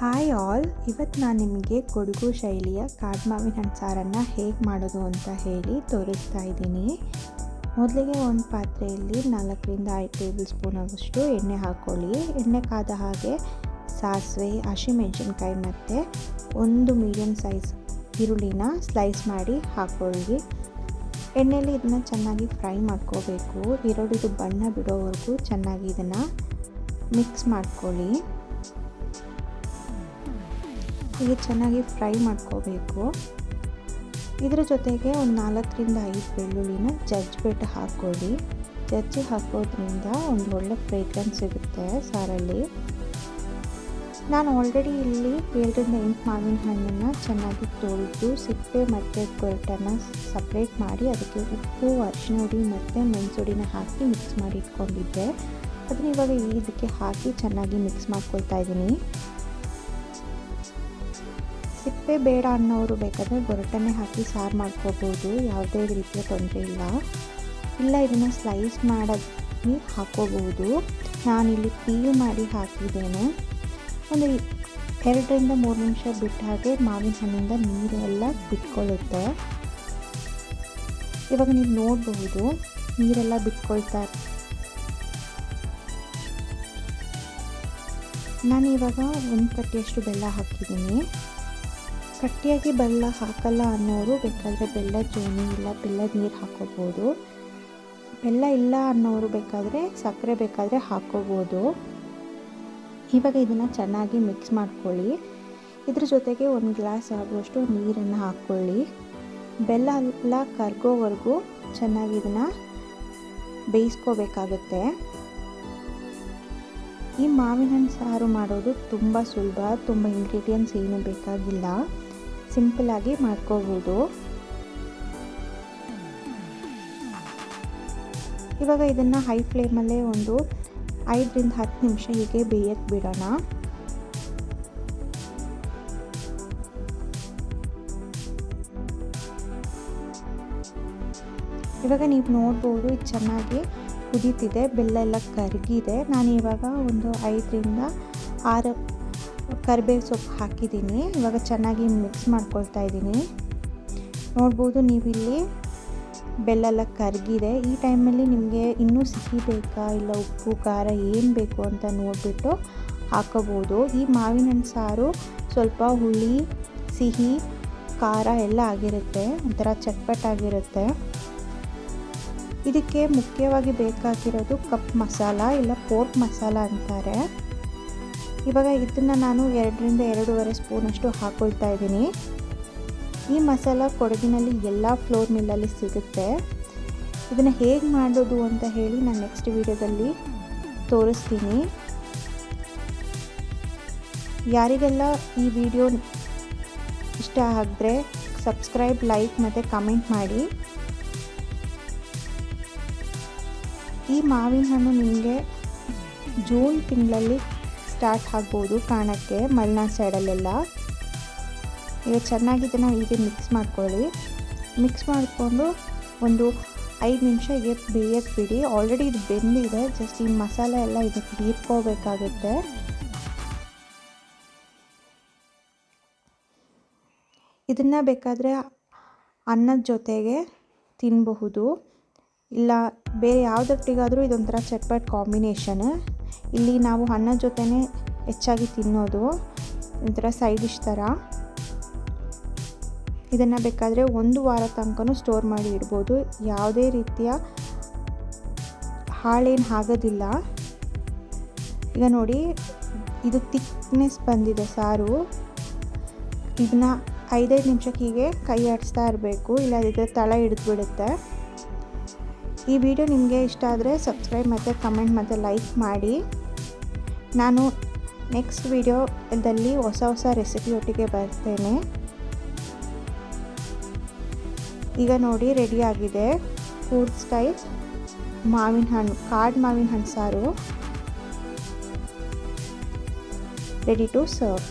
Hi all, ಇವತ್ತು ನಾನು ನಿಮಗೆ ಕೊಡಗು ಶೈಲಿಯ ಕಾಡು ಮಾವಿನ ಹಣ್ಣು ಸಾರನ್ನು ಹೇಗೆ ಮಾಡೋದು ಅಂತ ಹೇಳಿ ತೋರಿಸ್ತಾ ಇದ್ದೀನಿ. ಮೊದಲಿಗೆ ಒಂದು ಪಾತ್ರೆಯಲ್ಲಿ 4ರಿಂದ 5 ಟೇಬಲ್ ಸ್ಪೂನ್ ಆಗುವಷ್ಟು ಎಣ್ಣೆ ಹಾಕ್ಕೊಳ್ಳಿ. ಎಣ್ಣೆ ಕಾದ ಹಾಗೆ ಸಾಸಿವೆ, ಹಸಿಮೆಣಸಿನ್ಕಾಯಿ ಮತ್ತು ಒಂದು ಮೀಡಿಯಮ್ ಸೈಜ್ ಈರುಳ್ಳಿನ ಸ್ಲೈಸ್ ಮಾಡಿ ಹಾಕ್ಕೊಳ್ಳಿ. ಎಣ್ಣೆಯಲ್ಲಿ ಇದನ್ನು ಚೆನ್ನಾಗಿ ಫ್ರೈ ಮಾಡ್ಕೋಬೇಕು. ಈರುಳ್ಳಿದು ಬಣ್ಣ ಬಿಡೋವರೆಗೂ ಚೆನ್ನಾಗಿ ಇದನ್ನು ಮಿಕ್ಸ್ ಮಾಡ್ಕೊಳ್ಳಿ. ಹೀಗೆ ಚೆನ್ನಾಗಿ ಫ್ರೈ ಮಾಡ್ಕೋಬೇಕು. ಇದರ ಜೊತೆಗೆ ಒಂದು 4ರಿಂದ 5 ಬೆಳ್ಳುಳ್ಳಿನ ಜಜ್ಜಿಬಿಟ್ಟು ಹಾಕ್ಕೊಳ್ಳಿ. ಜಜ್ಜಿ ಹಾಕೋದ್ರಿಂದ ಒಂದು ಒಳ್ಳೆ ಫ್ರೇಗ್ರೆನ್ಸ್ ಸಿಗುತ್ತೆ ಸಾರಲ್ಲಿ. ನಾನು ಆಲ್ರೆಡಿ ಇಲ್ಲಿ 7ರಿಂದ 8 ಮಾವಿನ ಹಣ್ಣನ್ನು ಚೆನ್ನಾಗಿ ತೊಳೆದು ಸಿಪ್ಪೆ ಮತ್ತು ಗೊರಟನ್ನು ಸಪ್ರೇಟ್ ಮಾಡಿ ಅದಕ್ಕೆ ಉಪ್ಪು, ಅರಿಶಿನ ಹುಡಿ ಮತ್ತು ಮೆಣಸುಡಿನ ಹಾಕಿ ಮಿಕ್ಸ್ ಮಾಡಿ ಇಟ್ಕೊಂಡಿದ್ದೆ. ಅದನ್ನ ಇವಾಗ ಇದಕ್ಕೆ ಹಾಕಿ ಚೆನ್ನಾಗಿ ಮಿಕ್ಸ್ ಮಾಡ್ಕೊಳ್ತಾ ಇದ್ದೀನಿ. ಸಿಪ್ಪೆ ಬೇಡ ಅನ್ನೋರು ಬೇಕಾದರೆ ಗೊರಟನ್ನೇ ಹಾಕಿ ಸಾರು ಮಾಡ್ಕೋಬೋದು, ಯಾವುದೇ ರೀತಿಯ ತೊಂದರೆ ಇಲ್ಲ. ಇದನ್ನು ಸ್ಲೈಸ್ ಮಾಡಿ ಹಾಕೋಬಹುದು. ನಾನಿಲ್ಲಿ ಪೀಲ್ ಮಾಡಿ ಹಾಕಿದ್ದೇನೆ. ಒಂದು 2ರಿಂದ 3 ನಿಮಿಷ ಬಿಟ್ಟ ಹಾಗೆ ಮಾವಿನ ಹಣ್ಣಿಂದ ನೀರೆಲ್ಲ ಬಿಟ್ಕೊಳ್ಳುತ್ತೆ. ಇವಾಗ ನೀವು ನೋಡಬಹುದು ನೀರೆಲ್ಲ ಬಿಟ್ಕೊಳ್ತಾ. ನಾನು ಇವಾಗ ಒಂದು ಕಟ್ಟಿಯಷ್ಟು ಬೆಲ್ಲ ಹಾಕಿದ್ದೀನಿ. ಗಟ್ಟಿಯಾಗಿ ಬೆಲ್ಲ ಹಾಕಲ್ಲ ಅನ್ನೋರು ಬೇಕಾದರೆ ಬೆಲ್ಲದ ಜೋನಿ ಇಲ್ಲ ಬೆಲ್ಲದ ನೀರು ಹಾಕೋಬೋದು. ಬೆಲ್ಲ ಇಲ್ಲ ಅನ್ನೋರು ಬೇಕಾದರೆ ಸಕ್ಕರೆ ಬೇಕಾದರೆ ಹಾಕೋಬೋದು. ಇವಾಗ ಇದನ್ನು ಚೆನ್ನಾಗಿ ಮಿಕ್ಸ್ ಮಾಡ್ಕೊಳ್ಳಿ. ಇದ್ರ ಜೊತೆಗೆ 1 ಗ್ಲಾಸ್ ಆಗುವಷ್ಟು ನೀರನ್ನು ಹಾಕ್ಕೊಳ್ಳಿ. ಬೆಲ್ಲ ಎಲ್ಲ ಕರಗೋವರೆಗೂ ಚೆನ್ನಾಗಿ ಇದನ್ನು ಬೇಯಿಸ್ಕೋಬೇಕಾಗುತ್ತೆ. ಈ ಮಾವಿನ ಹಣ್ಣು ಸಾರು ಮಾಡೋದು ತುಂಬ ಸುಲಭ. ತುಂಬ ಇಂಗ್ರೀಡಿಯೆಂಟ್ಸ್ ಏನೂ ಬೇಕಾಗಿಲ್ಲ, ಸಿಂಪಲ್ಲಾಗಿ ಮಾಡ್ಕೋಬೋದು. ಇವಾಗ ಇದನ್ನು ಹೈ ಫ್ಲೇಮಲ್ಲೇ ಒಂದು 5ರಿಂದ 10 ನಿಮಿಷ ಹೀಗೆ ಬೇಯಕ್ಕೆ ಬಿಡೋಣ. ಇವಾಗ ನೀವು ನೋಡ್ಬೋದು ಇದು ಚೆನ್ನಾಗಿ ಕುದೀತಿದೆ, ಬೆಲ್ಲ ಎಲ್ಲ ಕರಗಿದೆ. ನಾನು ಇವಾಗ ಒಂದು 5ರಿಂದ 6 ಕರಿಬೇವು ಸೊಪ್ಪು ಹಾಕಿದ್ದೀನಿ. ಇವಾಗ ಚೆನ್ನಾಗಿ ಮಿಕ್ಸ್ ಮಾಡ್ಕೊಳ್ತಾ ಇದ್ದೀನಿ. ನೋಡ್ಬೋದು ನೀವಿಲ್ಲಿ ಬೆಲ್ಲ ಎಲ್ಲ ಕರಗಿದೆ. ಈ ಟೈಮಲ್ಲಿ ನಿಮಗೆ ಇನ್ನೂ ಸಿಹಿ ಬೇಕಾ ಇಲ್ಲ ಉಪ್ಪು ಖಾರ ಏನು ಬೇಕು ಅಂತ ನೋಡಿಬಿಟ್ಟು ಹಾಕೋಬೋದು. ಈ ಮಾವಿನ ಹಣ್ಣು ಸಾರು ಸ್ವಲ್ಪ ಹುಳಿ, ಸಿಹಿ, ಖಾರ ಎಲ್ಲ ಆಗಿರುತ್ತೆ, ಒಂಥರ ಚಟ್ಪಟಾಗಿರುತ್ತೆ. ಇದಕ್ಕೆ ಮುಖ್ಯವಾಗಿ ಬೇಕಾಗಿರೋದು ಕಪ್ ಮಸಾಲ ಇಲ್ಲ ಪೋರ್ಕ್ ಮಸಾಲ ಅಂತಾರೆ. ಇವಾಗ ಇದನ್ನು ನಾನು 2ರಿಂದ 2.5 ಸ್ಪೂನಷ್ಟು ಹಾಕ್ಕೊಳ್ತಾ ಇದ್ದೀನಿ. ಈ ಮಸಾಲ ಕೊಡಗಿನಲ್ಲಿ ಎಲ್ಲ ಫ್ಲೋರ್ ಮಿಲ್ಲಲ್ಲಿ ಸಿಗುತ್ತೆ. ಇದನ್ನು ಹೇಗೆ ಮಾಡೋದು ಅಂತ ಹೇಳಿ ನಾನು ನೆಕ್ಸ್ಟ್ ವಿಡಿಯೋದಲ್ಲಿ ತೋರಿಸ್ತೀನಿ. ಯಾರಿಗೆಲ್ಲ ಈ ವಿಡಿಯೋ ಇಷ್ಟ ಆಗಿದ್ರೆ ಸಬ್ಸ್ಕ್ರೈಬ್, ಲೈಕ್ ಮತ್ತು ಕಮೆಂಟ್ ಮಾಡಿ. ಈ ಮಾವಿನ ಹಣ್ಣು ನಿಮಗೆ ಜೂನ್ ತಿಂಗಳಲ್ಲಿ ಸ್ಟಾರ್ಟ್ ಆಗ್ಬೋದು ಕಾಣೋಕ್ಕೆ ಮಲೆನಾಡು ಸೈಡಲ್ಲೆಲ್ಲ. ಈಗ ಚೆನ್ನಾಗಿ ಇದನ್ನು ಹೀಗೆ ಮಿಕ್ಸ್ ಮಾಡ್ಕೊಳ್ಳಿ. ಮಿಕ್ಸ್ ಮಾಡಿಕೊಂಡು ಒಂದು 5 ನಿಮಿಷ ಹೀಗೆ ಬೇಯಕ್ಕೆ ಬಿಡಿ. ಆಲ್ರೆಡಿ ಇದು ಬೆಂದಿದೆ, ಜಸ್ಟ್ ಈ ಮಸಾಲೆ ಎಲ್ಲ ಇದಕ್ಕೆ ಹೀರ್ಕೋಬೇಕಾಗುತ್ತೆ. ಇದನ್ನು ಬೇಕಾದರೆ ಅನ್ನದ ಜೊತೆಗೆ ತಿನ್ನಬಹುದು, ಇಲ್ಲ ಬೇರೆ ಯಾವುದೊಟ್ಟಿಗಾದರೂ ಇದೊಂಥರ ಚಟ್ಪಟ್ ಕಾಂಬಿನೇಷನ್. ಇಲ್ಲಿ ನಾವು ಅನ್ನದ ಜೊತೆನೇ ಹೆಚ್ಚಾಗಿ ತಿನ್ನೋದು, ಒಂಥರ ಸೈಡ್ ಡಿಶ್ ಥರ. ಇದನ್ನು ಬೇಕಾದರೆ 1 ವಾರ ತನಕನೂ ಸ್ಟೋರ್ ಮಾಡಿ ಇಡ್ಬೋದು, ಯಾವುದೇ ರೀತಿಯ ಹಾಳೇನು ಆಗೋದಿಲ್ಲ. ಈಗ ನೋಡಿ ಇದು ಥಿಕ್ನೆಸ್ ಬಂದಿದೆ ಸಾರು. ಇದನ್ನ 5-5 ನಿಮಿಷಕ್ಕೆ ಹೀಗೆ ಕೈ ಆಡಿಸ್ತಾ ಇರಬೇಕು, ಇಲ್ಲದಿದ್ದರೆ ತಳ ಹಿಡಿದ್ಬಿಡುತ್ತೆ. ಈ ವಿಡಿಯೋ ನಿಮಗೆ ಇಷ್ಟ ಆದರೆ ಸಬ್ಸ್ಕ್ರೈಬ್ ಮತ್ತು ಕಮೆಂಟ್ ಮತ್ತು ಲೈಕ್ ಮಾಡಿ. ನಾನು ನೆಕ್ಸ್ಟ್ ವಿಡಿಯೋದಲ್ಲಿ ಹೊಸ ರೆಸಿಪಿ ಒಟ್ಟಿಗೆ ಬರ್ತೇನೆ. ಈಗ ನೋಡಿ ರೆಡಿ ಆಗಿದೆ ಫುಡ್ ಸ್ಟೈಲ್ ಮಾವಿನ ಹಣ್ಣು, ಕಾಡು ಮಾವಿನ ಹಣ್ಣು ಸಾರು ರೆಡಿ ಟು ಸರ್ವ್.